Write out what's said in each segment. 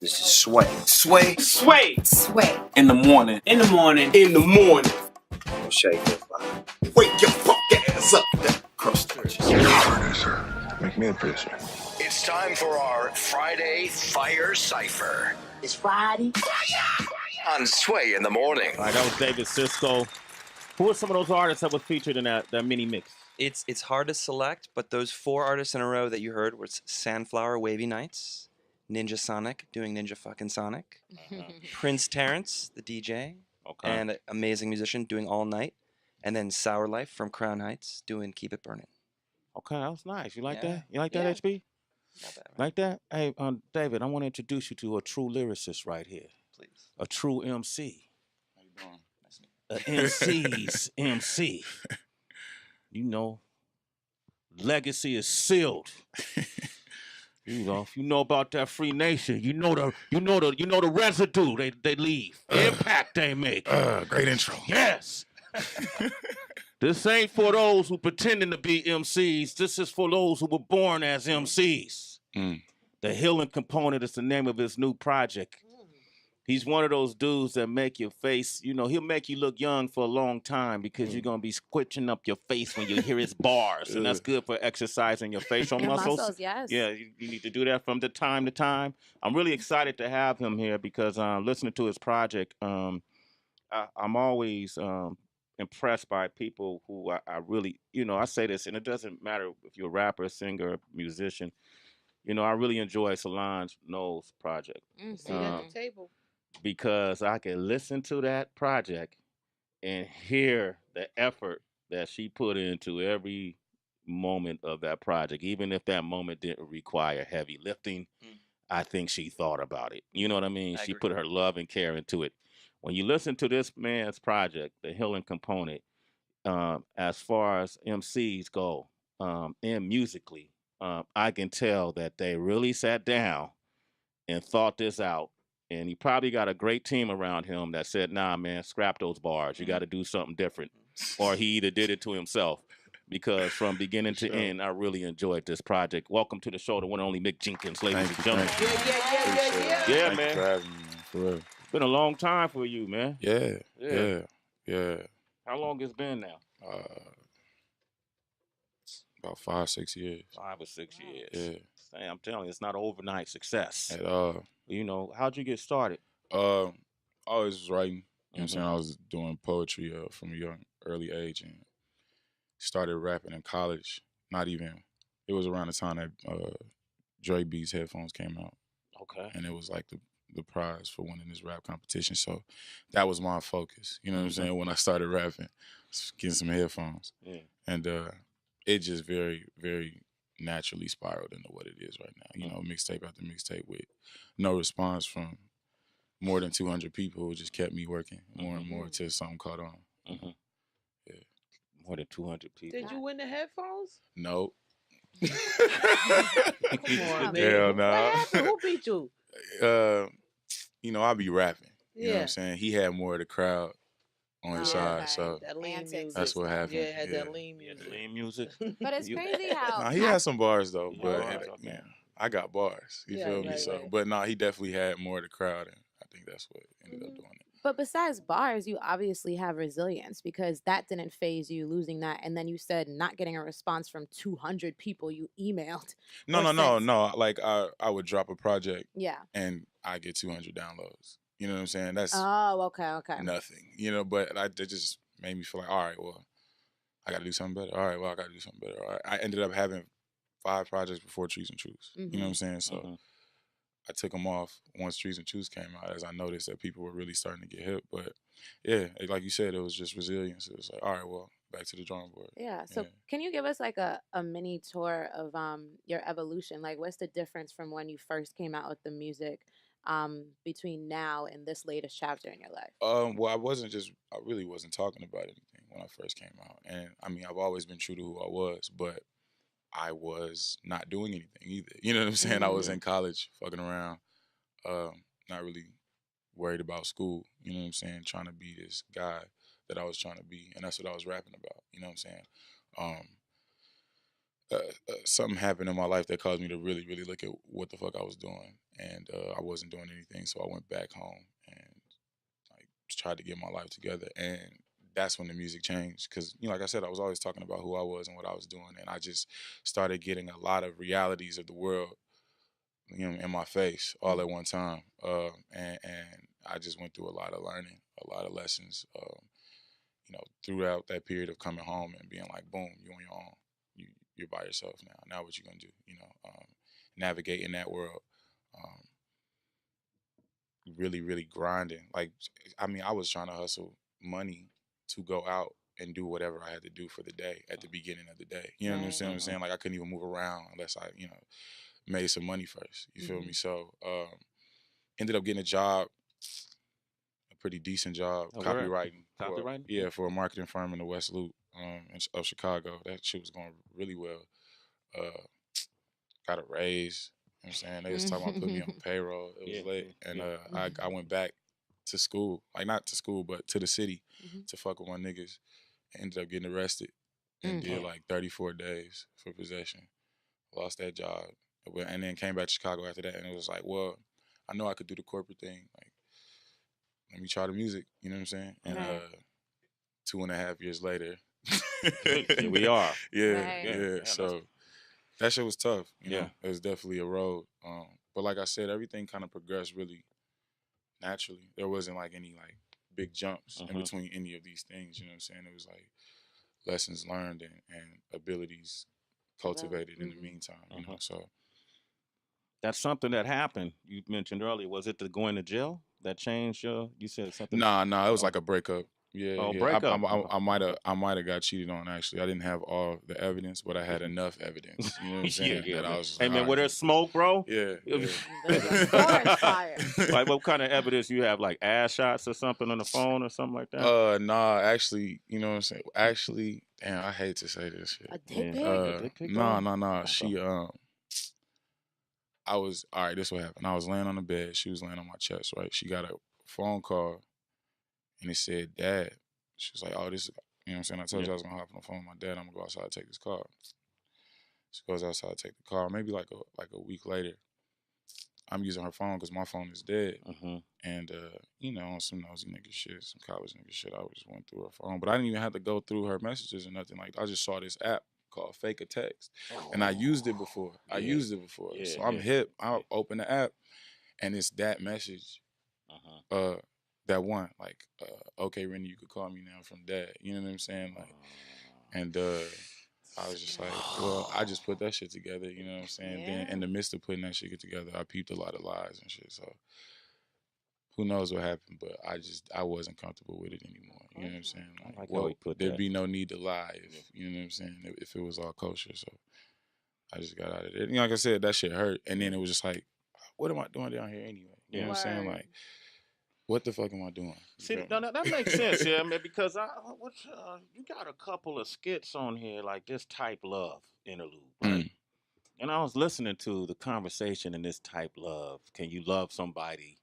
This is Sway. Sway. In the morning. In the morning. Don't shake your fire. Wake your fuck ass up. Cross the Producer. Make me a producer. It's time for our Friday Fire Cypher. It's Friday. On Sway in the Morning. All right, that was David Sisko. Who are some of those artists that were featured in that mini mix? It's hard to select, but those four artists in a row that you heard were Sandflower, Wavy Nights, Ninja Sonic doing Ninja fucking Sonic, Prince Terrence, the DJ, and amazing musician doing All Night, and then Sour Life from Crown Heights doing Keep It Burning. Okay, that was nice. You like that? You like that, HB? Not bad, right? Like that? Hey, David, I want to introduce you to a true lyricist right here. Please. A true MC. How you doing? Nice to meet An MC's MC. You know, legacy is sealed. You know, if you know about that Free Nation, you know the residue they leave, impact they make. Great intro. Yes. This ain't for those who pretending to be MCs. This is for those who were born as MCs. The Healing Component is the name of his new project. He's one of those dudes that make your face, you know, he'll make you look young for a long time because you're going to be squitching up your face when you hear his bars. And that's good for exercising your facial muscles. Yes. Yeah, you need to do that from time to time. I'm really excited to have him here because listening to his project, I'm always impressed by people who I really, you know, I say this, and it doesn't matter if you're a rapper, singer, musician. You know, I really enjoy Solange Knowles' project. See that at the table. Because I can listen to that project and hear the effort that she put into every moment of that project. Even if that moment didn't require heavy lifting, I think she thought about it. You know what I mean? She put her love and care into it. When you listen to this man's project, The Healing Component, as far as MCs go, and musically, I can tell that they really sat down and thought this out. And he probably got a great team around him that said, nah, man, scrap those bars. You got to do something different. Or he either did it to himself. Because from beginning to end, I really enjoyed this project. Welcome to the show, the one and only Mick Jenkins, ladies and gentlemen. Yeah, man. For having me, man. For real. It's been a long time for you, man. Yeah. How long it's been now? About 5-6 years. 5 or 6 years. Yeah. Hey, I'm telling you, it's not an overnight success. At all. You know, how'd you get started? I always was writing. You know what I'm saying? I was doing poetry from a young, early age and started rapping in college. It was around the time that Dre Beats headphones came out. Okay. And it was like the prize for winning this rap competition. So that was my focus. You know what I'm saying? When I started rapping, getting some headphones. Yeah. And it just very, very naturally spiraled into what it is right now. You know, mixtape after mixtape with no response from more than 200 people. It just kept me working more and more till something caught on. Yeah. More than 200 people. Did you win the headphones? Nope. Come on, man. Hell no. What happened? Who beat you? You know, I be rapping. You know what Yeah. I'm saying? He had more of the crowd on his side, okay. so That lean Antics. music. that's what happened. Yeah, it had that Yeah. lean music. Lean music. But it's You- crazy how He had some bars though, Yeah, but bars, okay. man, I got bars. You Yeah, feel me? right, So, right. but no, he definitely had more of the crowd, and I think that's what ended up doing it. But besides bars, you obviously have resilience because that didn't phase you losing that. And then you said not getting a response from 200 people you emailed. No. sense. Like I would drop a project Yeah. and I get 200 downloads. You know what I'm saying? That's Oh, okay. nothing. You know, but it just made me feel like, all right, well, I got to do something better. All right, well, I got to do something better. All right. I ended up having 5 projects before Trees and Truths. You know what I'm saying? So I took them off once Trees and Truths came out, as I noticed that people were really starting to get hip. But yeah, like you said, it was just resilience. It was like, all right, well, back to the drawing board. Yeah. So Yeah. can you give us like a mini tour of your evolution? Like what's the difference from when you first came out with the music between now and this latest chapter in your life? Well, I really wasn't talking about anything when I first came out. And I mean, I've always been true to who I was, but I was not doing anything either. You know what I'm saying? I was in college fucking around, not really worried about school. You know what I'm saying? Trying to be this guy that I was trying to be. And that's what I was rapping about. You know what I'm saying? Something happened in my life that caused me to really, really look at what the fuck I was doing. and I wasn't doing anything. So I went back home and like tried to get my life together. And that's when the music changed, because like I said, I was always talking about who I was and what I was doing, and I just started getting a lot of realities of the world, in my face all at one time. And I just went through a lot of learning, a lot of lessons, throughout that period of coming home and being like, boom, you're on your own. You're by yourself now. Now what you gonna do? Navigating that world, really, really grinding. Like, I mean, I was trying to hustle money to go out and do whatever I had to do for the day at the beginning of the day. You know what I'm saying? Right. I'm saying? Like, I couldn't even move around unless I, made some money first. You feel me? So, ended up getting a job, a pretty decent job, Oh, where? copywriting. Copywriting? For a marketing firm in the West Loop, of Chicago. That shit was going really well. Got a raise. You know what I'm saying? They was talking about putting me on payroll. It was lit. And I went back to school. Like, not to school, but to the city to fuck with my niggas. Ended up getting arrested and did like 34 days for possession. Lost that job. And then came back to Chicago after that. And it was like, well, I know I could do the corporate thing. Like, let me try the music. You know what I'm saying? And 2.5 years later. Here we are. Yeah. So that shit was tough. You know, Yeah. it was definitely a road. But like I said, everything kind of progressed really naturally. There wasn't like any like big jumps in between any of these things. You know what I'm saying? It was like lessons learned and abilities cultivated in the meantime. You know, so that's something that happened. You mentioned earlier. Was it the going to jail that changed your? You said something. Nah, it was like a breakup. Yeah. Breakup. I might have got cheated on. Actually, I didn't have all the evidence, but I had enough evidence. You know what I'm saying? That I was just hey like, man, where there's smoke, bro? Yeah. Forest fire. Like, what kind of evidence you have? Like ass shots or something on the phone or something like that? Nah, actually, you know what I'm saying? Actually, damn, I hate to say this shit. A dick pic? A dick pic, No. Okay. She I was all right. This what happened. I was laying on the bed. She was laying on my chest. Right. She got a phone call, and it said, "Dad." She was like, "Oh, this." You know what I'm saying? I told you I was gonna hop on the phone with my dad. I'm gonna go outside and take this call. She goes outside to take the call. Maybe like a week later, I'm using her phone because my phone is dead. And on some nosy nigga shit, some college nigga shit, I just went through her phone. But I didn't even have to go through her messages or nothing. Like, I just saw this app called Fake a Text. And I used it before. Yeah, so I'm hip. I open the app and it's that message. That one, like, okay, Rennie, you could call me now from Dad. You know what I'm saying? Like, and I was just like, well, I just put that shit together. You know what I'm saying? Then in the midst of putting that shit together, I peeped a lot of lies and shit. So who knows what happened? But I wasn't comfortable with it anymore. You know what I'm saying? Like, well, there'd be no need to lie if you know what I'm saying, if it was all kosher. So I just got out of there. Like I said, that shit hurt. And then it was just like, what am I doing down here anyway? You know what I'm saying? Like, what the fuck am I doing? See, that makes sense, yeah, man, because you got a couple of skits on here like this type love interlude, right? And I was listening to the conversation in this type love. Can you love somebody?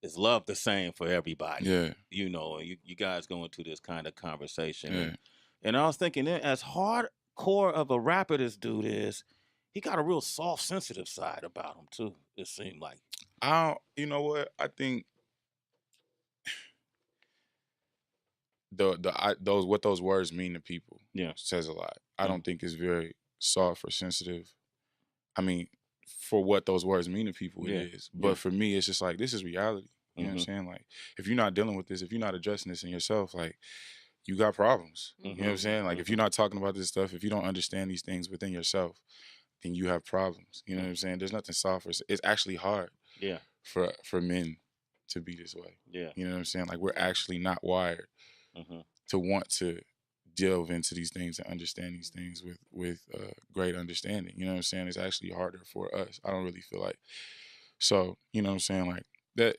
Is love the same for everybody? Yeah. You guys go into this kind of conversation. And I was thinking, as hardcore of a rapper this dude is, he got a real soft, sensitive side about him too, it seemed like. You know what? I think what those words mean to people says a lot. I don't think it's very soft or sensitive. I mean, for what those words mean to people, it is. But for me, it's just like, this is reality. You know what I'm saying? Like, if you're not dealing with this, if you're not addressing this in yourself, like, you got problems. You know what I'm saying? Like, if you're not talking about this stuff, if you don't understand these things within yourself, then you have problems. You know what I'm saying? There's nothing soft. It's actually hard for men to be this way. You know what I'm saying? Like, we're actually not wired to want to delve into these things and understand these things with great understanding. You know what I'm saying? It's actually harder for us. I don't really feel like. So, you know what I'm saying? Like, that.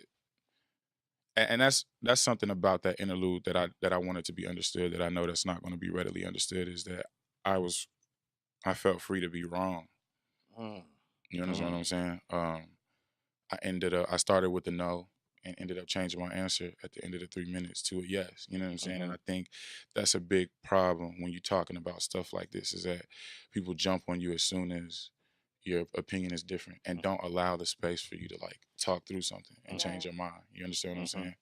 And that's something about that interlude that I wanted to be understood, that I know that's not going to be readily understood, is that I felt free to be wrong. You understand what I'm saying? I started with a no and ended up changing my answer at the end of the 3 minutes to a yes. You know what I'm saying? And I think that's a big problem when you're talking about stuff like this, is that people jump on you as soon as your opinion is different, and don't allow the space for you to like talk through something and change your mind. You understand what I'm saying?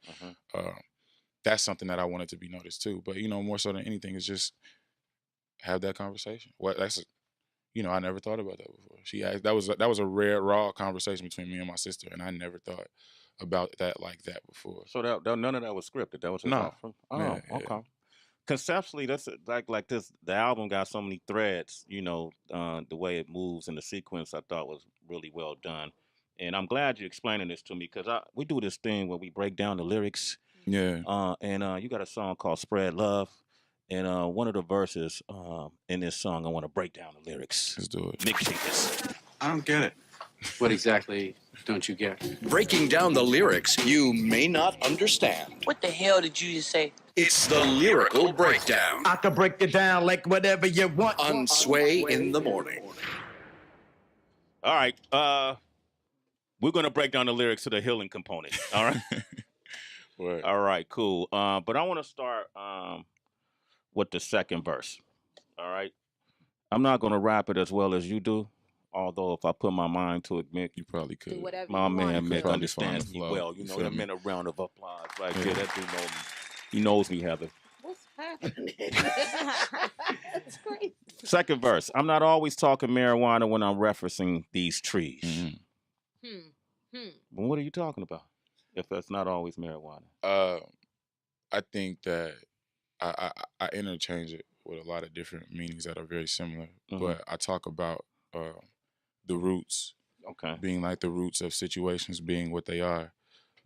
That's something that I wanted to be noticed too. But you know, more so than anything, is just have that conversation. What that's you know, I never thought about that before. She asked, that was a rare, raw conversation between me and my sister, and I never thought about that like that before. So that none of that was scripted. That was just No. off from. Oh, Yeah, okay. yeah. Conceptually, that's like this. The album got so many threads. You know, the way it moves and the sequence I thought was really well done. And I'm glad you're explaining this to me because we do this thing where we break down the lyrics. Yeah. And you got a song called "Spread Love," and one of the verses in this song, I want to break down the lyrics. Let's do it. Mick Jenkins. I don't get it. What exactly don't you get? Breaking down the lyrics you may not understand. What the hell did you just say? It's the Lyrical Breakdown I can break it down like whatever you want. on Sway in the Morning. All right. We're gonna break down the lyrics to the healing component. All right. Right. All right. Cool. But I want to start with the second verse. All right. I'm not gonna rap it as well as you do. Although if I put my mind to it, Mick, You probably could. Do whatever my you man want. Mick Probably understands find me the flow. well. You know, Feel them me? in a round of applause. Like, Yeah. yeah, that dude knows me. He knows me, Heather. What's happening? That's crazy. Second verse. I'm not always talking marijuana when I'm referencing these trees. Mm-hmm. But what are you talking about? If that's not always marijuana. I think that I interchange it with a lot of different meanings that are very similar. But I talk about the roots Okay. being like the roots of situations being what they are,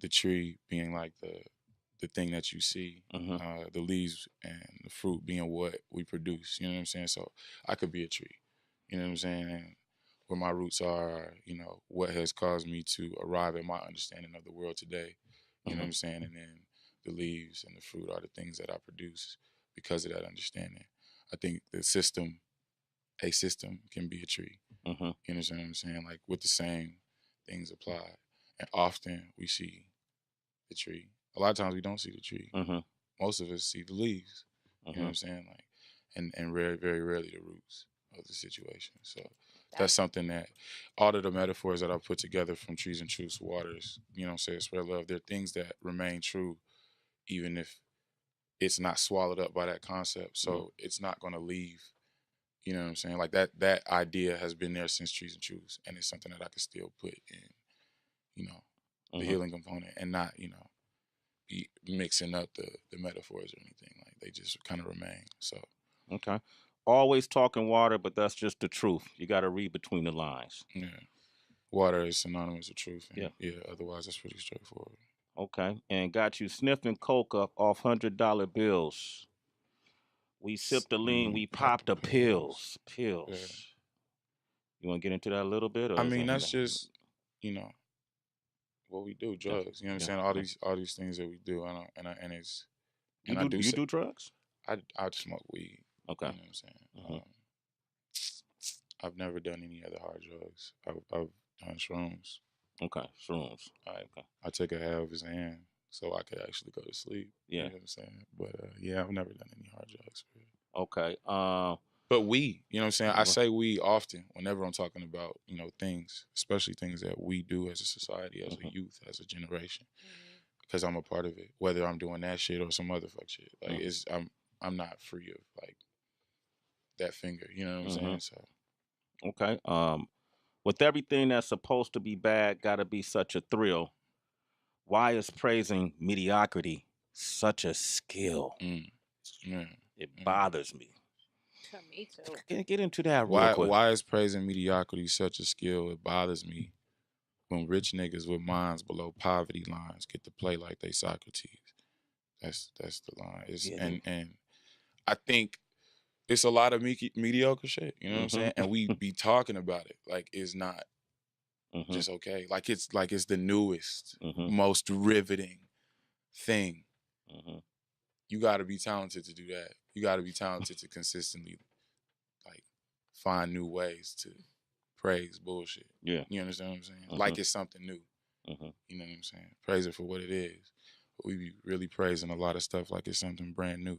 the tree being like the thing that you see, the leaves and the fruit being what we produce. You know what I'm saying? So I could be a tree. You know what I'm saying? And where my roots are, you know, what has caused me to arrive at my understanding of the world today. You know what I'm saying? And then the leaves and the fruit are the things that I produce because of that understanding. I think a system can be a tree. You understand what I'm saying? Like with the same things applied. And often we see the tree. A lot of times we don't see the tree. Most of us see the leaves. You know what I'm saying? Like, and very, very rarely the roots of the situation. So that's something that all of the metaphors that I put together from trees and truths, waters, you know, say spread love, they're things that remain true even if it's not swallowed up by that concept. So it's not going to leave. You know what I'm saying? Like that idea has been there since Trees and Truths, and it's something that I can still put in, you know, the healing component and not, you know, be mixing up the metaphors or anything. Like they just kind of remain. So Okay. Always talking water, but that's just the truth. You got to read between the lines. yeah, water is synonymous with truth. And Yeah. Otherwise, that's pretty straightforward. Okay. And got you sniffing coke up off $100 bills. We sipped the lean, we popped the pills. Pills. Yeah. You want to get into that a little bit? Or I is mean, that- that's just, you know, what we do, drugs. You know what I'm saying? All these things that we do, and it's. You and do, you do drugs? I smoke weed. Okay. You know what I'm saying? I've never done any other hard drugs. I've done shrooms. Okay. Shrooms. Okay. I take a half of his hand so I could actually go to sleep. Yeah. You know what I'm saying? But yeah, I've never done any hard drugs. Okay. But we, you know what I'm saying? I say we often whenever I'm talking about, you know, things, especially things that we do as a society, as a youth, as a generation, because I'm a part of it. Whether I'm doing that shit or some other fuck shit, like I'm not free of like that finger. You know what I'm saying? So okay. With everything that's supposed to be bad, gotta be such a thrill. Why is praising mediocrity such a skill? It bothers me. Me too. Get into that real quick. why is praising mediocrity such a skill? It bothers me when rich niggas with minds below poverty lines get to play like they Socrates. That's the line. And I think it's a lot of mediocre shit. You know what I'm saying? And we be talking about it like it's not just okay. Like it's the newest, most riveting thing. You got to be talented to do that. You got to be talented to consistently, like, find new ways to praise bullshit. Yeah. You understand what I'm saying? Like it's something new. You know what I'm saying? Praise it for what it is. But we be really praising a lot of stuff like it's something brand new.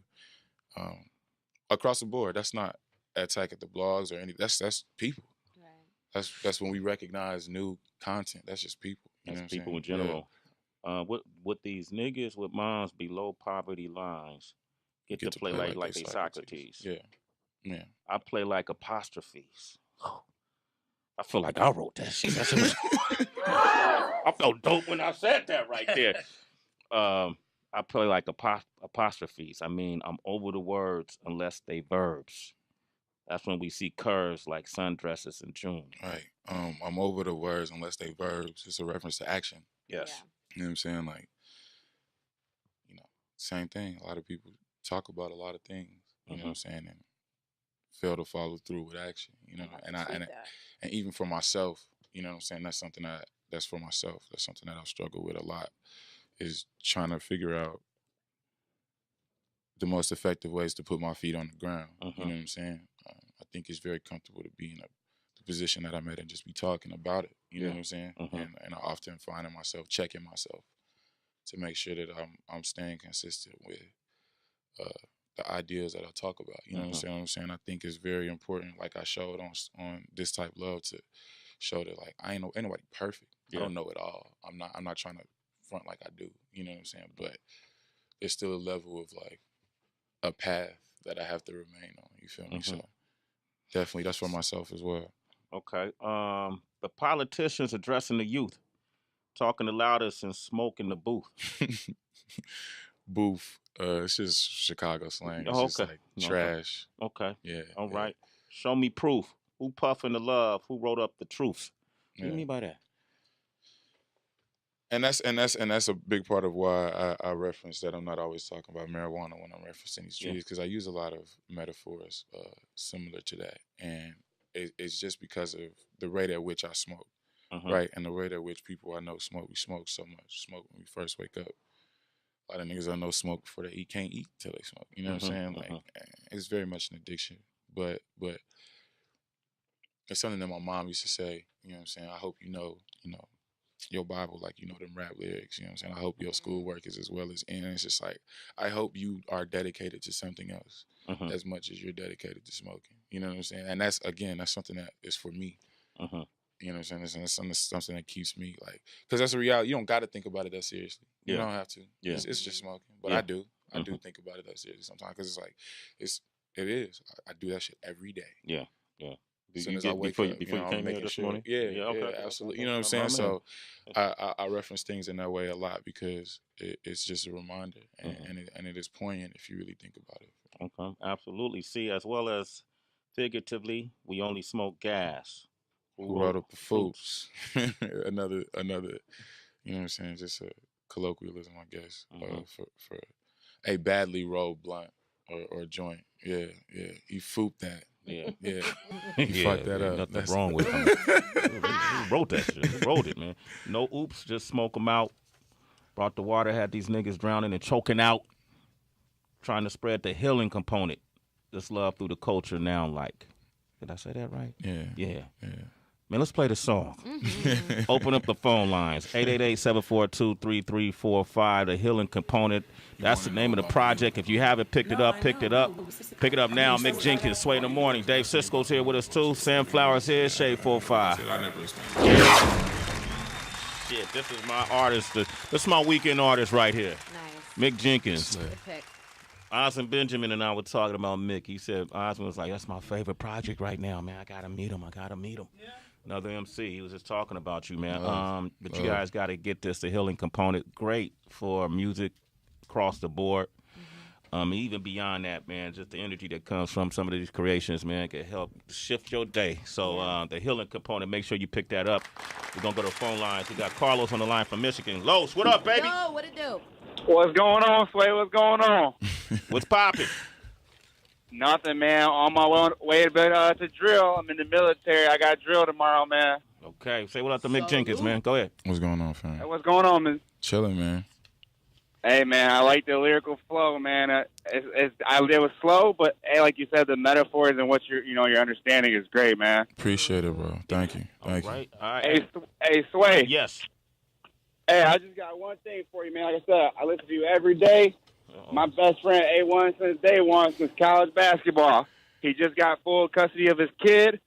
Across the board, that's not attack at the blogs or any. That's people. Right. that's when we recognize new content. That's just people. You know That's what I'm people in saying? general. With these niggas with moms below poverty lines get to play like they Socrates. Yeah. Yeah. I play like apostrophes. I feel like I wrote that shit. I felt dope when I said that right there. I play like apostrophes. I mean, I'm over the words unless they verbs. That's when we see curves like sundresses in June. Right. I'm over the words unless they verbs. It's a reference to action. Yes. You know what I'm saying? Like, you know, same thing. A lot of people talk about a lot of things. You know what I'm saying? And fail to follow through with action. You know, and even for myself, you know what I'm saying? That's something that's for myself. That's something that I've struggled with a lot, is trying to figure out the most effective ways to put my feet on the ground. You know what I'm saying? I think it's very comfortable to be in the position that I'm at and just be talking about it. You know what I'm saying? And I often find myself checking myself to make sure that I'm staying consistent with the ideas that I talk about. You know what I'm saying? I think it's very important, like I showed on This Type Love, to show that like ain't nobody perfect. I don't know it all. I'm not trying to front like I do. You know what I'm saying? But there's still a level of like a path that I have to remain on. You feel me? So definitely that's for myself as well. Okay. The politicians addressing the youth, talking the loudest and smoking the booth. Booth. It's just Chicago slang. It's just like trash. Okay. Yeah. All right. Show me proof. Who puffing the love? Who wrote up the truth? What do you mean by that? And that's a big part of why I reference that I'm not always talking about marijuana when I'm referencing these trees, because I use a lot of metaphors similar to that, and it's just because of the rate at which I smoke, right, and the rate at which people I know smoke. We smoke so much. Smoke when we first wake up. A lot of niggas I know smoke before they eat, can't eat till they smoke. You know what I'm saying? Like it's very much an addiction, but it's something that my mom used to say. You know what I'm saying? I hope you know your Bible like you know them rap lyrics. You know what I'm saying? I hope your schoolwork is as well as, and it's just like, I hope you are dedicated to something else as much as you're dedicated to smoking. You know what I'm saying? And that's something that is for me. You know what I'm saying? It's something that keeps me like, because that's a reality. You don't got to think about it that seriously. You don't have to. It's just smoking. But I do. I do think about it that seriously sometimes, because it's like, it is. I do that shit every day. Yeah. As soon as I wake up, before you came here this morning? Yeah, absolutely. You know what I'm saying? So I reference things in that way a lot because it's just a reminder, and it is poignant if you really think about it. Okay, absolutely. See, as well as figuratively, we only smoke gas. Who wrote up the fruits? another, you know what I'm saying? Just a colloquialism, I guess, for a badly rolled blunt or joint. Yeah. You fooped that. Yeah. You fucked that up. Nothing wrong with him. Who wrote that shit? Who wrote it, man? No oops, just smoke them out. Brought the water, had these niggas drowning and choking out. Trying to spread the healing component. This love through the culture now, like. Did I say that right? Yeah. Man, let's play the song. Open up the phone lines. 888-742-3345. The healing component. That's the name of the project. If you haven't picked it up, pick it up. Pick it up now. Mick Jenkins, Sway in the Morning. Dave Cisco's here with us too. Sam Flowers here. Shade 45. Shit, this is my artist. This is my weekend artist right here. Nice. Mick Jenkins. Good pick. Osmond Benjamin and I were talking about Mick. He said, Osmond was like, that's my favorite project right now, man. I got to meet him. Yeah. Another MC. He was just talking about you, man. But you guys got to get this, the healing component. Great for music across the board. Even beyond that, man, just the energy that comes from some of these creations, man, can help shift your day. So the healing component, make sure you pick that up. We're going to go to the phone lines. We got Carlos on the line from Michigan. Los, what up, baby? Yo, what it do? What's going on, Sway? What's going on? What's popping? Nothing, man. On my way to drill. I'm in the military. I got drill tomorrow, man. Okay. Say what up to Mick Jenkins, man. Go ahead. What's going on, fam? Hey, what's going on, man? Chilling, man. Hey, man, I like the lyrical flow, man. It was slow, but hey, like you said, the metaphors and what your understanding is great, man. Appreciate it, bro. Thank you. All right. Hey, Sway. Yes. Hey, I just got one thing for you, man. Like I said, I listen to you every day. My best friend, A1, since day one, since college basketball. He just got full custody of his kid,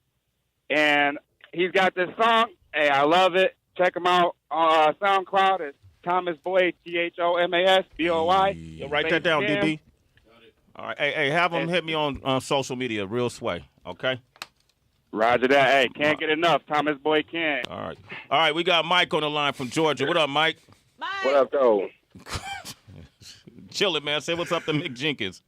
and he's got this song. Hey, I love it. Check him out on SoundCloud. It's Thomas Boy, ThomasBoy. Yo, write that down, DB. All right, hey, have him hit me on social media, Real Sway, okay? Roger that. Hey, can't get enough. Thomas Boy can't. All right, we got Mike on the line from Georgia. What up, Mike? What up, though? Chillin', man. Say what's up to Mick Jenkins.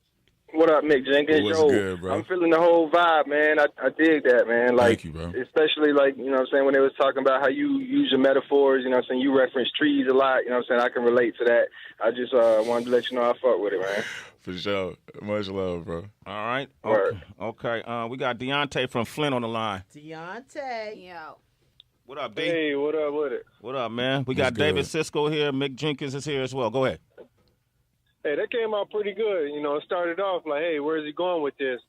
What up, Mick Jenkins? What's Yo, good, bro? I'm feeling the whole vibe, man. I dig that, man. Like, Thank you, bro. especially, like, you know what I'm saying, when they was talking about how you use your metaphors, you know what I'm saying, you reference trees a lot, you know what I'm saying, I can relate to that. I just wanted to let you know I fuck with it, man. For sure. Much love, bro. All right. Word. Okay. We got Deontay from Flint on the line. Deontay. Yo. What up, D? Hey, what up with it? What up, man? We got What's David good? Cisco here. Mick Jenkins is here as well. Go ahead. Hey, that came out pretty good. You know, it started off like, hey, where's he going with this?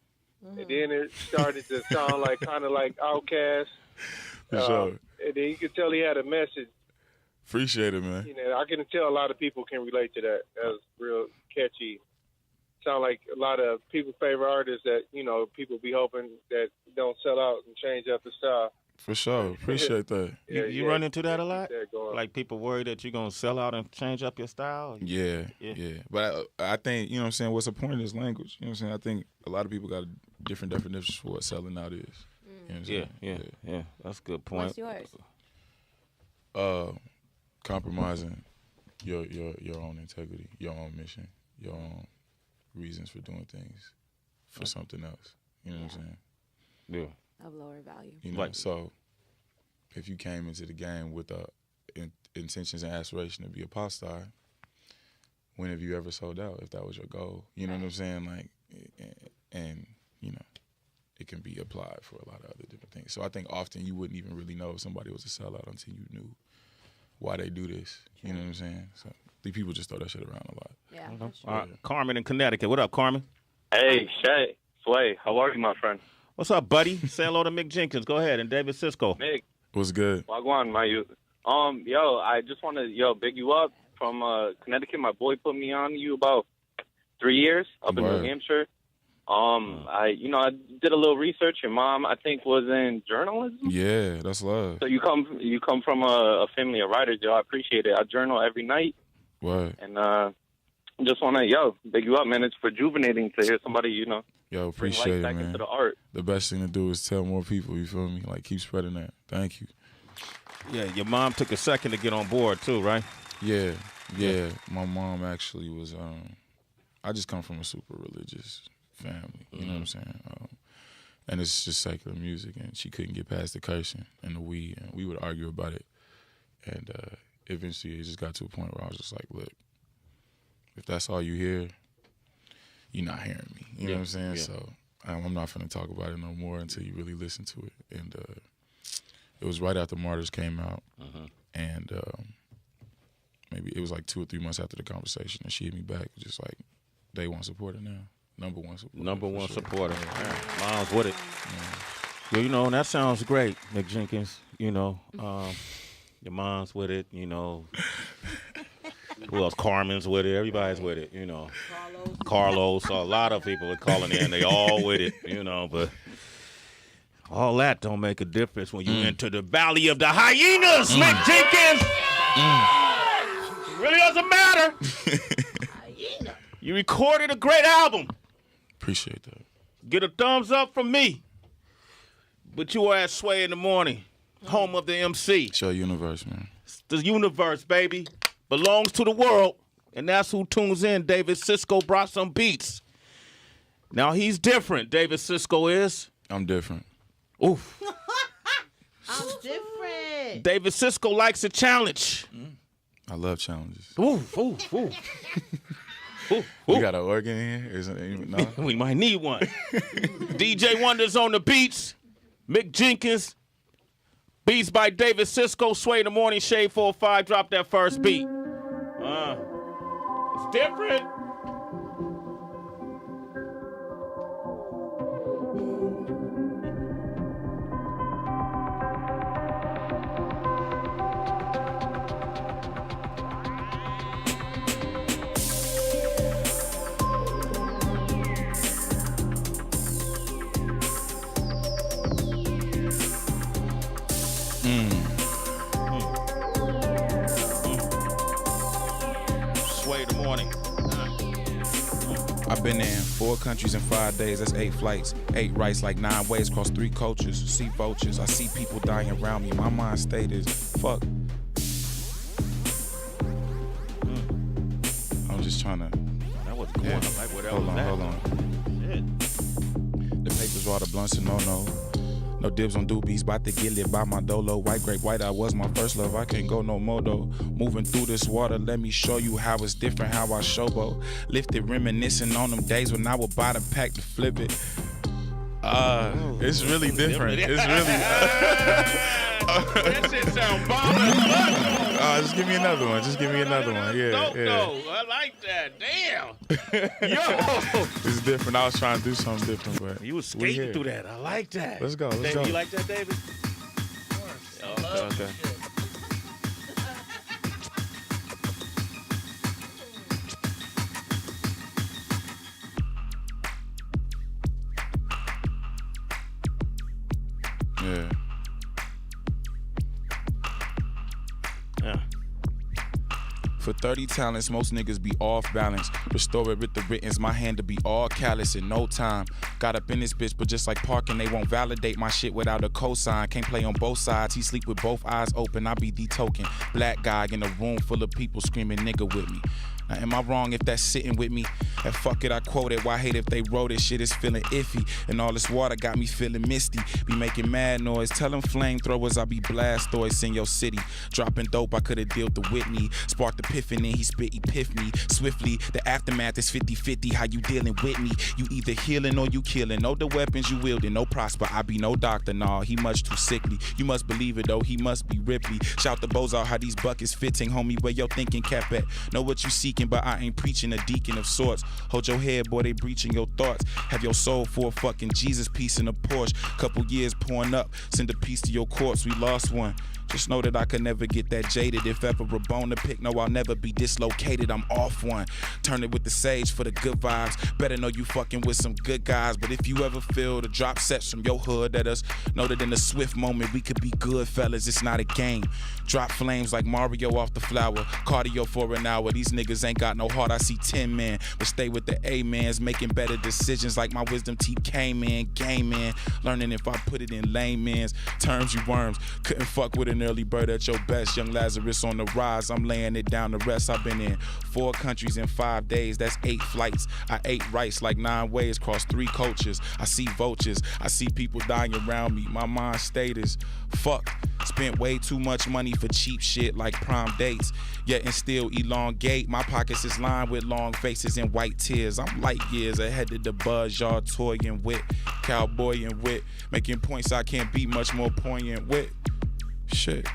And then it started to sound like kind of like Outkast. For sure. And then you could tell he had a message. Appreciate it, man. You know, I can tell a lot of people can relate to that. That was real catchy. Sound like a lot of people's favorite artists that, you know, people be hoping that don't sell out and change up the style. For sure. Appreciate that. You run into that a lot? That going. Like people worried that you're going to sell out and change up your style? Yeah. But I think, you know what I'm saying, what's the point of this language? You know what I'm saying? I think a lot of people got different definitions for what selling out is. You know what I'm saying? Yeah. That's a good point. What's yours? Compromising your own integrity, your own mission, your own reasons for doing things for something else. You know what I'm saying? Yeah. Of lower value. You know, so if you came into the game with intentions and aspiration to be a pop star, when have you ever sold out if that was your goal? You know what I'm saying? Like, and you know, it can be applied for a lot of other different things. So I think often you wouldn't even really know if somebody was a sellout until you knew why they do this. You know what I'm saying? So the people just throw that shit around a lot. Yeah. All right. Carmen in Connecticut. What up, Carmen? Hey, Shay, Sway, how are you, my friend? What's up, buddy? Say hello to Mick Jenkins. Go ahead. And David Cisco. Mick. What's good? Wagwan, my youth. Yo, I just want to, big you up from Connecticut. My boy put me on you about 3 years up in New Hampshire. I did a little research. Your mom, I think, was in journalism. Yeah, that's love. So you come from a family of writers, yo. I appreciate it. I journal every night. What? And just want to, big you up, man. It's rejuvenating to hear somebody, Yo, bring appreciate life it, back man. into the art. The best thing to do is tell more people, you feel me? Like, keep spreading that. Thank you. Yeah, your mom took a second to get on board, too, right? Yeah. My mom actually was, I just come from a super religious family, you know what I'm saying? And it's just secular music, and she couldn't get past the cursing and the weed, and we would argue about it. And eventually it just got to a point where I was just like, look, if that's all you hear, you're not hearing me. You know what I'm saying? Yeah. So I'm not finna talk about it no more until you really listen to it. And it was right after Martyrs came out, and maybe it was like 2 or 3 months after the conversation, and she hit me back just like, day one supporter now. Number one supporter. Number one supporter. Yeah. Mom's with it. Yeah. You know, that sounds great, Mick Jenkins. You know, your mom's with it, you know. Who else? Carmen's with it. Everybody's with it, you know. Carlos. A lot of people are calling in. They all with it, you know. But all that don't make a difference when you enter the valley of the hyenas, Mick Jenkins. It really doesn't matter. You recorded a great album. Appreciate that. Get a thumbs up from me. But you are at Sway in the Morning, home of the MC. SwaysUniverse, man. The universe, baby, belongs to the world, and that's who tunes in. David Cisco brought some beats. Now, he's different, David Cisco is. I'm different. Oof. I'm different. David Cisco likes a challenge. I love challenges. Oof. We got an organ in here? Isn't it? No? We might need one. DJ Wonder's on the beats. Mick Jenkins. Beats by David Cisco. Sway in the Morning, Shade 4-5. Drop that first beat. It's different. Sway in the morning. I've been in 4 countries in 5 days, that's 8 flights. 8 rights like 9 ways across 3 cultures. See vultures, I see people dying around me. My mind state is fuck. I'm just trying to. That was going on. Like, hold on. Shit. The papers raw, the blunts and no. No dibs on doobies, bout to get lit by my dolo. White grape, white, I was my first love. I can't go no more though. Moving through this water, let me show you how it's different, how I showboat. Lifted, reminiscing on them days when I would buy the pack to flip it. It's really different. It's really. That shit sound bomb. Just give me another one. Yeah. No, I like that. Damn. Yo. It's different. I was trying to do something different, but you was skating through that. I like that. Let's go. You like that, David? Of course. Okay. Yeah. For 30 talents, most niggas be off balance. Restore it with the writtens, my hand to be all callous in no time. Got up in this bitch, but just like parking, they won't validate my shit without a cosign. Can't play on both sides, he sleep with both eyes open. I be the token black guy in a room full of people screaming nigga with me. Now, am I wrong if that's sitting with me? And fuck it, I quote it. Why hate if they wrote it? Shit is feeling iffy. And all this water got me feeling misty. Be making mad noise. Tell them flamethrowers I be blastoids in your city. Dropping dope, I could've dealt the Whitney. Sparked epiphany, he spit epiphany. Swiftly, the aftermath is 50-50. How you dealing with me? You either healing or you killing. Know the weapons you wielding. No prosper, I be no doctor, nah. He much too sickly. You must believe it though, he must be Ripley. Shout the bows out how these buckets fitting. Homie, where your thinking cap at? Know what you seek, but I ain't preaching, a deacon of sorts. Hold your head, boy, they breaching your thoughts. Have your soul for a fucking Jesus piece in a Porsche. Couple years pouring up, send a piece to your corpse, we lost one. Just know that I could never get that jaded. If ever a bone to pick, no, I'll never be dislocated. I'm off one. Turn it with the sage for the good vibes. Better know you fucking with some good guys. But if you ever feel the drop sets from your hood at us, know that in a swift moment we could be good fellas. It's not a game. Drop flames like Mario off the flower. Cardio for an hour. These niggas ain't got no heart. I see 10 men, but stay with the A-mans, making better decisions like my wisdom teeth came in, game in. Learning if I put it in layman's terms, you worms couldn't fuck with an early bird at your best. Young Lazarus on the rise, I'm laying it down the rest. I've been in 4 countries in 5 days, that's 8 flights. I ate rice like 9 ways across 3 cultures. I see vultures, I see people dying around me. My mind state is fuck. Spent way too much money for cheap shit like prom dates, yet and still elongate. My pockets is lined with long faces and white tears. I'm light years ahead of the buzz, y'all toying with, cowboy and wit, making points I can't be much more poignant with. Shit.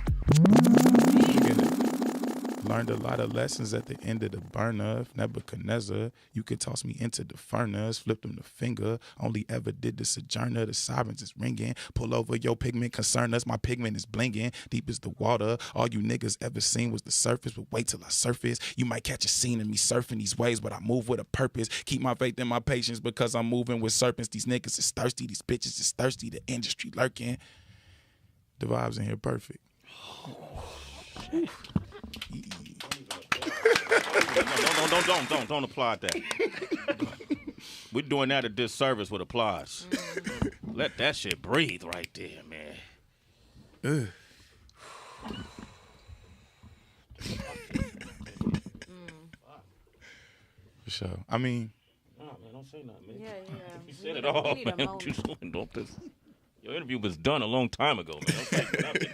Learned a lot of lessons at the end of the burner of Nebuchadnezzar. You could toss me into the furnace, flip them the finger. Only ever did the sojourner, the sirens is ringing. Pull over your pigment, concern us, my pigment is blinging. Deep as the water, all you niggas ever seen was the surface, but wait till I surface. You might catch a scene of me surfing these waves, but I move with a purpose. Keep my faith and my patience because I'm moving with serpents. These niggas is thirsty, these bitches is thirsty, the industry lurking. The vibes in here perfect. Don't applaud that. We're doing that a disservice with applause. Let that shit breathe right there, man. For sure. I mean, no, man, don't say nothing, man. Yeah. You said it all, man. Don't piss. Your interview was done a long time ago, man. Don't say nothing.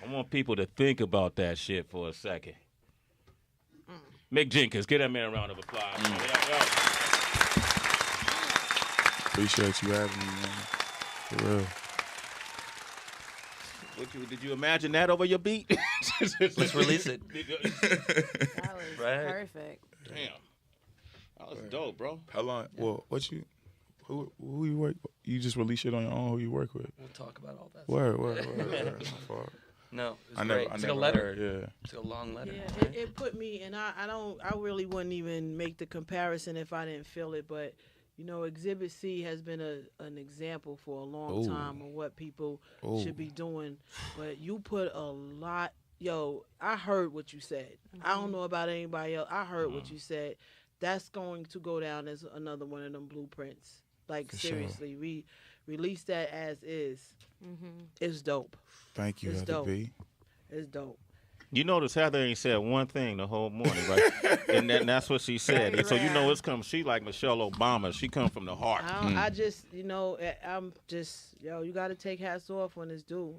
I want people to think about that shit for a second. Mick Jenkins, give that man a round of applause. Appreciate you having me, man. For real. Did you imagine that over your beat? Let's release it. That was perfect. Damn. That was dope, bro. How long? Well, who you work with? You just release it on your own, who you work with? We'll talk about all that. Word. No, it was I great. It's like a letter. Heard, yeah. It's like a long letter. Yeah, it put me, and I really wouldn't even make the comparison if I didn't feel it, but you know, Exhibit C has been an example for a long time of what people should be doing, but you put a lot yo, I heard what you said. I don't know about anybody else. I heard what you said. That's going to go down as another one of them blueprints. Like, For seriously, release that as is. It's dope. Thank you, It's Heather dope. B. It's dope. You notice Heather ain't said one thing the whole morning, right? and that's what she said. Very So you know rare. it's come. She like Michelle Obama. She come from the heart. I just, I'm just, you got to take hats off when it's due.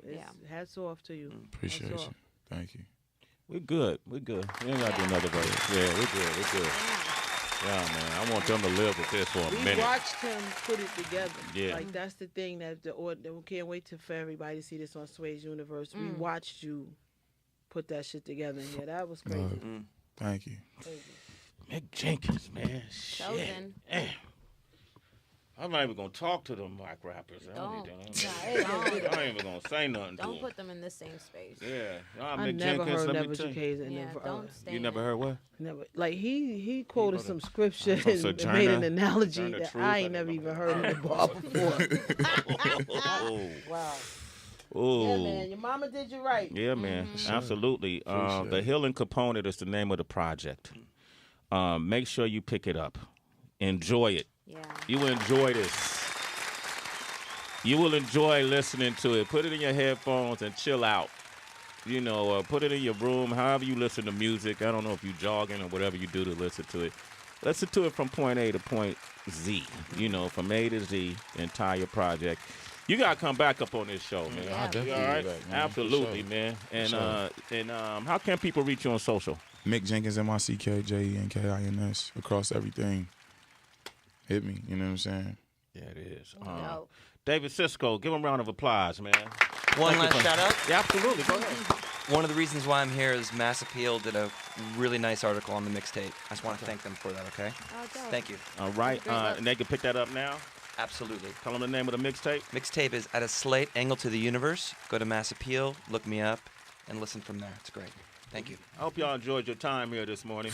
Hats off to you. Appreciate Hats you. off. Thank you. We're good. We're good. We ain't got to do another verse. Yeah, we're good. We're good. Yeah, man. I want them to live with this for a We minute. watched him put it together. Yeah. Like, that's the thing that we can't wait for everybody to see this on SwaysUniverse. We watched you put that shit together. Yeah, that was crazy. Thank you. Mick Jenkins, man. Shit. Chosen. Damn. I'm not even gonna talk to them black rappers. I ain't even gonna say nothing to Don't them. put them in the same space. Yeah. I Mick never Jenkins, heard let Never me tell you. Educated. Yeah, don't stay. You never heard what? Never. Like, he quoted some scripture From and Sojourner- made an analogy Sojourner that Truth, I I ain't didn't never know. even heard in the bar before. Wow. Ooh. Yeah, man. Your mama did you right. Yeah, man. Absolutely. Appreciate The it. Healing Component is the name of the project. Make sure you pick it up. Enjoy it. Yeah. You will enjoy this. You will enjoy listening to it. Put it in your headphones and chill out. You know, put it in your room, however you listen to music. I don't know if you're jogging or whatever you do to listen to it. Listen to it from point A to point Z. You know, from A to Z, the entire project. You got to come back up on this show, man. I'll definitely You all right? be back, man. Absolutely, For sure. man. And sure. how can people reach you on social? Mick Jenkins, MICKJENKINS, across everything. Hit me, you know what I'm saying? Yeah, it is. Dope. David Cisco, give him a round of applause, man. One Thank you last for- shout out. Yeah, absolutely. Go ahead. One of the reasons why I'm here is Mass Appeal did a really nice article on the mixtape. I just want to thank them for that, okay? Oh, dope. Thank you. All right. And they can pick that up now? Absolutely. Tell them the name of the mixtape. Mixtape is At a Slight Angle to the Universe. Go to Mass Appeal, look me up, and listen from there. It's great. Thank you. I hope y'all enjoyed your time here this morning.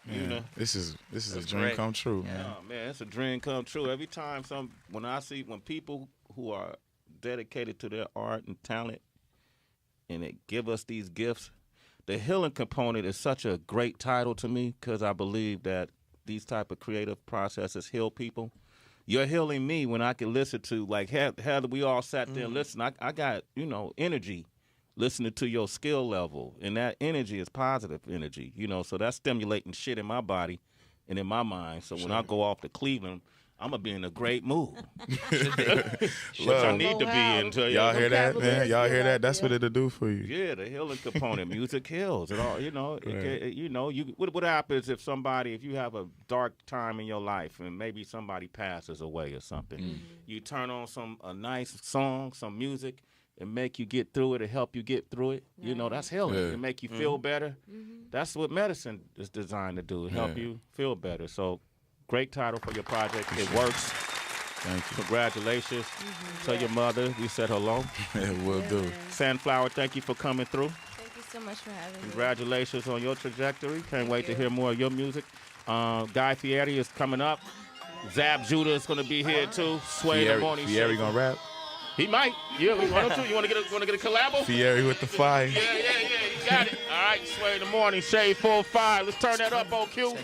You Man, know. this is a That's dream great. come true, man. Oh, man, it's a dream come true. Every time when people who are dedicated to their art and talent and they give us these gifts, the Healing Component is such a great title to me because I believe that these type of creative processes heal people. You're healing me when I can listen to, like, Heather, we all sat there and listened. I got, energy listening to your skill level. And that energy is positive energy, so that's stimulating shit in my body and in my mind. So when I go off to Cleveland, I'm going to be in a great mood. Which I need to be in. Y'all hear that, man? Y'all hear that? That's what it'll do for you. Yeah, the Healing Component. Music heals. It all, what happens if you have a dark time in your life and maybe somebody passes away or something, you turn on a nice song, some music, and make you get through it, and help you get through it. That's healing. Yeah. It make you feel better. That's what medicine is designed to do, help you feel better. So, great title for your project. It works. Thank you. Congratulations. Tell your mother we said hello. It will do. Sandflower, thank you for coming through. Thank you so much for having me. Congratulations on your trajectory. Can't wait to hear more of your music. Guy Fieri is coming up. Zab Judah is going to be here too. Sway in the morning. Fieri gonna rap? He might. Yeah, we want him to. You want to get a collabo? Fieri with the fire. Yeah. You got it. All right, Sway in the morning. Shade 4-5. Let's turn that up, OQ.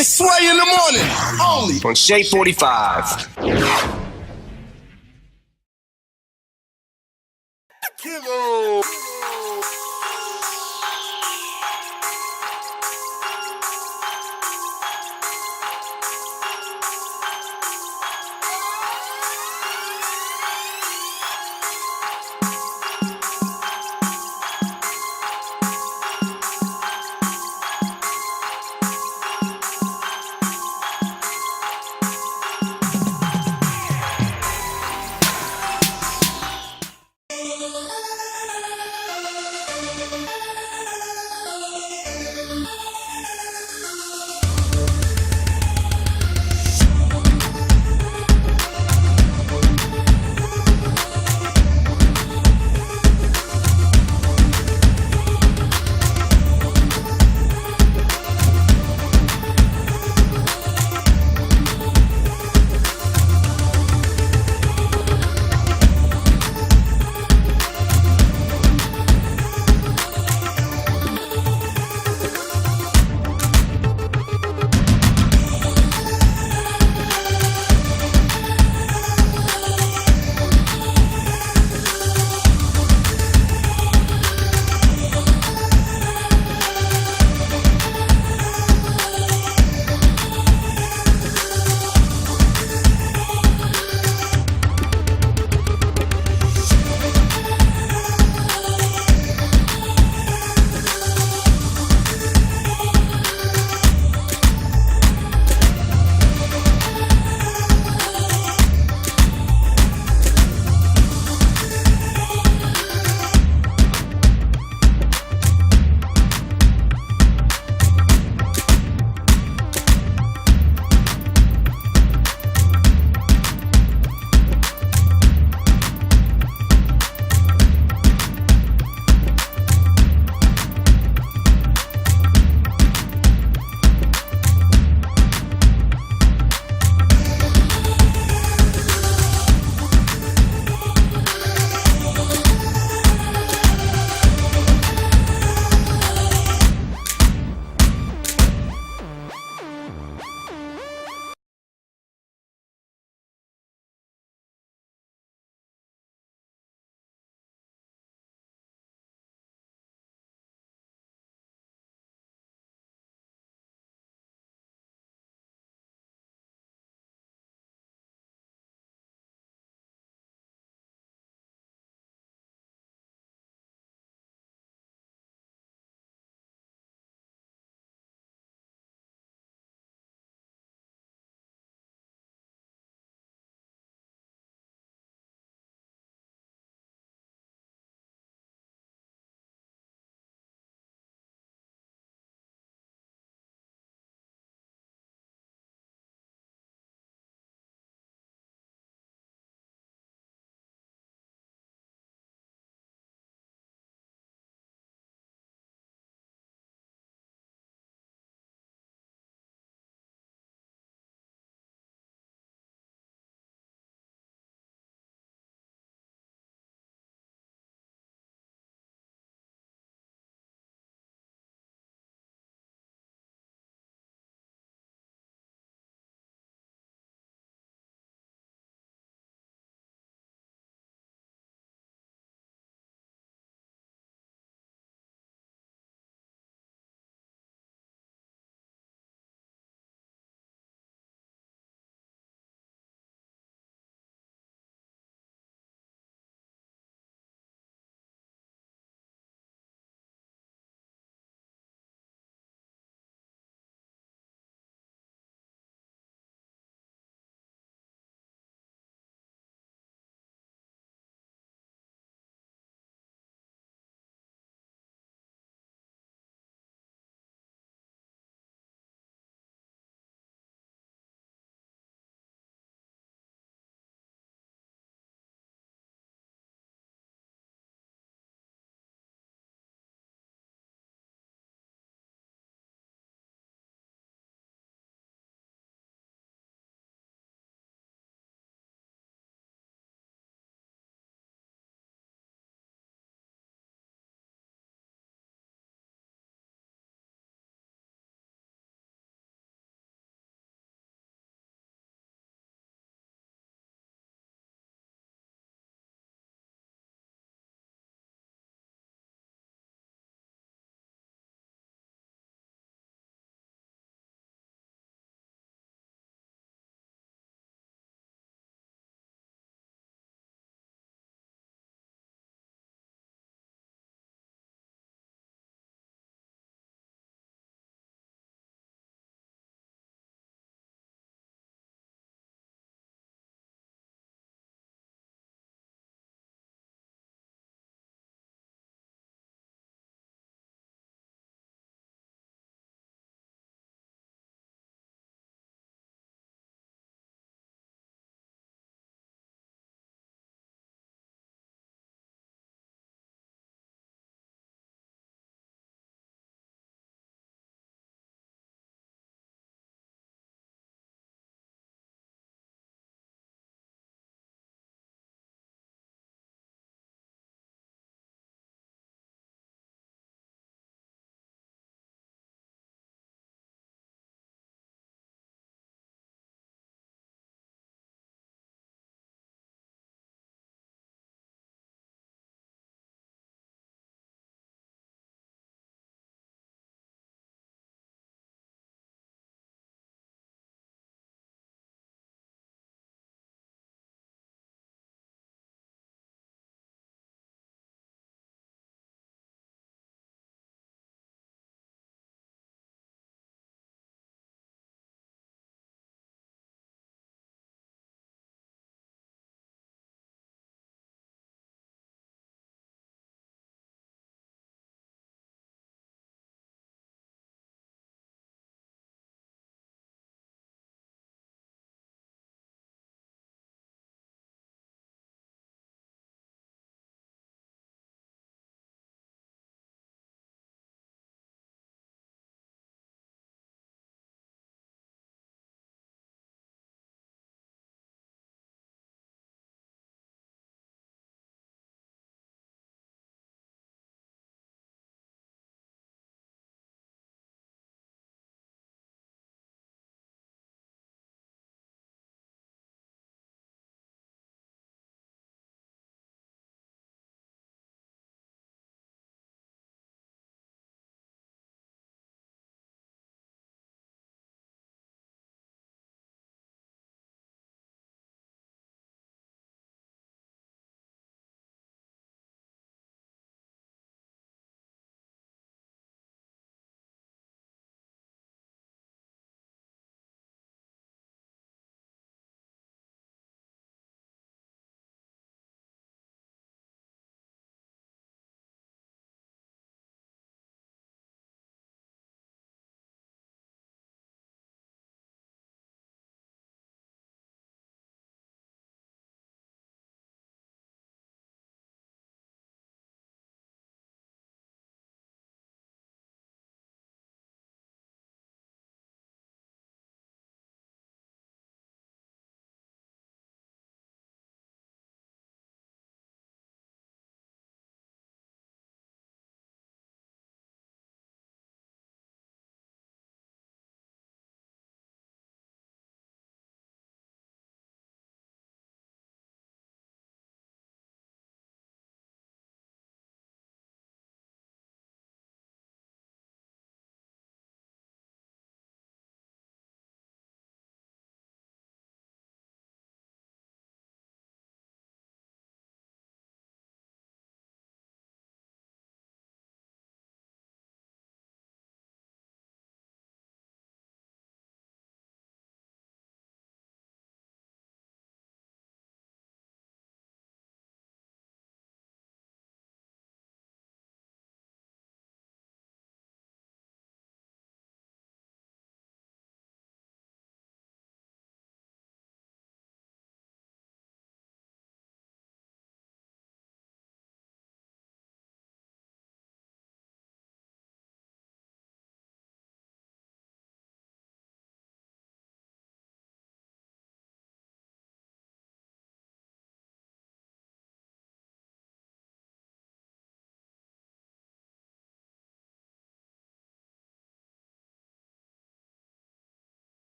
It's Sway in the morning, only on Shade 45. Kilo.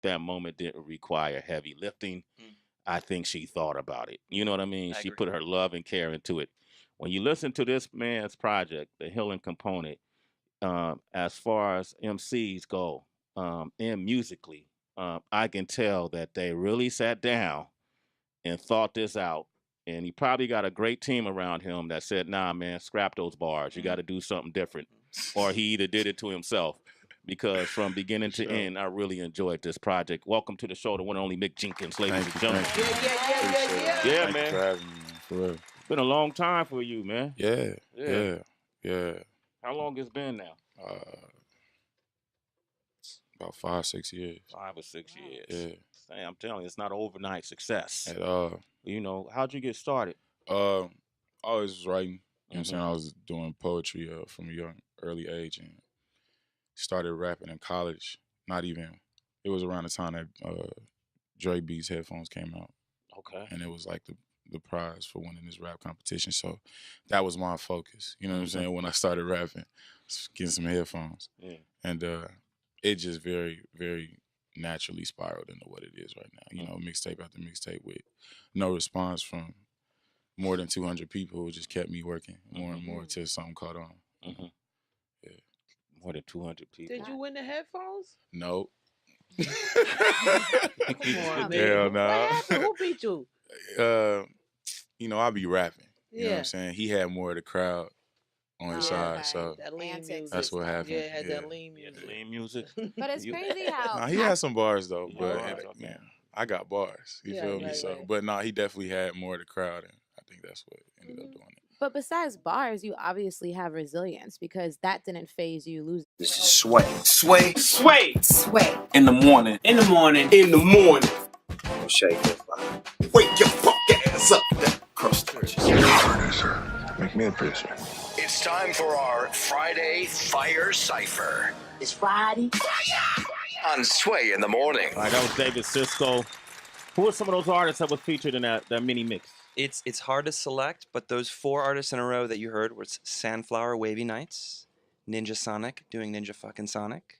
that moment didn't require heavy lifting, I think she thought about it. You know what I mean? I She agree. put her love and care into it. When you listen to this man's project, the healing component, as far as MCs go, and musically, I can tell that they really sat down and thought this out. And he probably got a great team around him that said, nah, man, scrap those bars. You got to do something different. Or he either did it to himself. Because from beginning to end, I really enjoyed this project. Welcome to the show, the one and only Mick Jenkins, ladies and gentlemen. Yeah, Yeah, Thank man. you for having me, man. For real. It's been a long time for you, man. Yeah. How long it's been now? About 5-6 years. 5 or 6 years. Yeah. Hey, I'm telling you, it's not an overnight success. At all. You know, how'd you get started? I always was writing. You know what I'm saying? I was doing poetry from a young, early age and started rapping in college. Not even, it was around the time that Dre Beats headphones came out. Okay. And it was like the prize for winning this rap competition. So that was my focus. You know what I'm saying? When I started rapping, getting some headphones. Yeah. And it just very, very naturally spiraled into what it is right now. You know, mixtape after mixtape with no response from more than 200 people who just kept me working more and more until something caught on. Yeah. More than 200 people. Did you win the headphones? Nope. Come on, man. Hell no. What happened? Who beat you? You know, I be rapping. You know what Yeah. I'm saying? He had more of the crowd on his side, so That lean music. that's what happened. Yeah, it had that lean music. Lean music. But it's crazy how Nah, he had some bars though, Yeah, but bars, okay. man, I got bars. You Yeah, feel me? right, So, right. but nah, he definitely had more of the crowd, and I think that's what ended up doing it. But besides bars, you obviously have resilience because that didn't phase you losing. This is Sway. Sway. In the morning. In the morning. Shake that fire. Wake your fuck ass up. Cross the Producer. Make me a producer. It's time for our Friday Fire Cypher. It's Friday. On Sway in the morning. All right, that was David Cisco. Who are some of those artists that were featured in that mini mix? It's hard to select, but those 4 artists in a row that you heard were Sandflower Wavy Nights, Ninja Sonic doing Ninja fucking Sonic,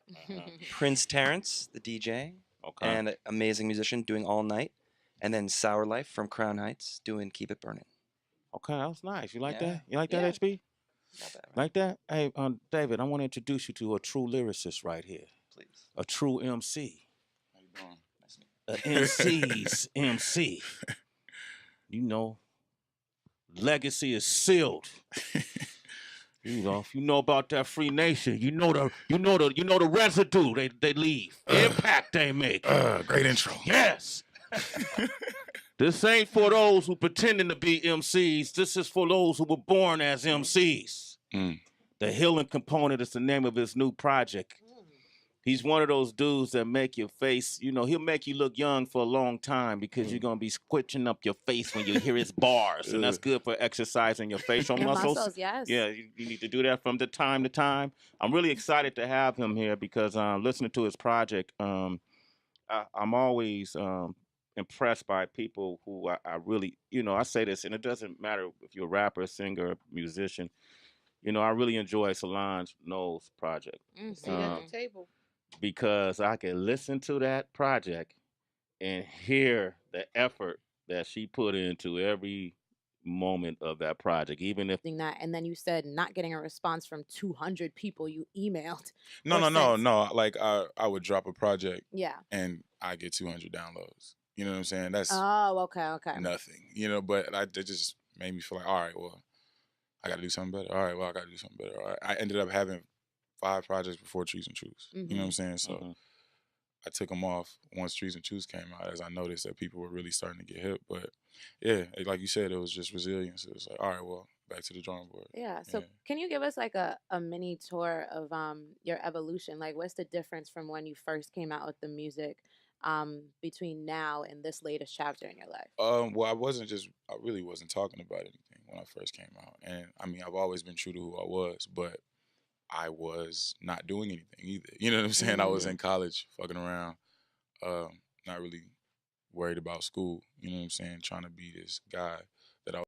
Prince Terrence, the DJ, and amazing musician doing All Night, and then Sour Life from Crown Heights doing Keep It Burning. Okay, that was nice. You like Yeah. that? You like that, Yeah. HB? Not bad, right? Like that? Hey, David, I want to introduce you to a true lyricist right here. Please. A true MC. How you doing? Nice to meet you. An MC's MC. You know, legacy is sealed. You know, if you know about that Free Nation, you know the residue they leave, impact they make. Great intro. Yes. This ain't for those who pretending to be MCs. This is for those who were born as MCs. The healing component is the name of his new project. He's one of those dudes that make your face, you know, he'll make you look young for a long time because you're going to be squitching up your face when you hear his bars. And that's good for exercising your facial Your muscles. muscles, yes. Yeah, you need to do that from the time to time. I'm really excited to have him here because listening to his project, I'm always impressed by people who I really, you know, I say this, and it doesn't matter if you're a rapper, singer, musician. You know, I really enjoy Solange Knowles' project. See that at the table. Because I can listen to that project and hear the effort that she put into every moment of that project, even if That, and then you said not getting a response from 200 people you emailed. No. or sent. Like I would drop a project Yeah. and I get 200 downloads. You know what I'm saying? That's Oh, okay. nothing. You know, but it just made me feel like, all right, well, I got to do something better. All right, well, I got to do something better. All right. I ended up having 5 projects before Trees and Truths. You know what I'm saying? So I took them off once Trees and Truths came out as I noticed that people were really starting to get hip. But yeah, like you said, it was just resilience. It was like, all right, well, back to the drawing board. Yeah. So can you give us like a mini tour of your evolution? Like what's the difference from when you first came out with the music between now and this latest chapter in your life? Well, I really wasn't talking about anything when I first came out. And I mean, I've always been true to who I was, but I was not doing anything either. You know what I'm saying? I was in college, fucking around, not really worried about school. You know what I'm saying? Trying to be this guy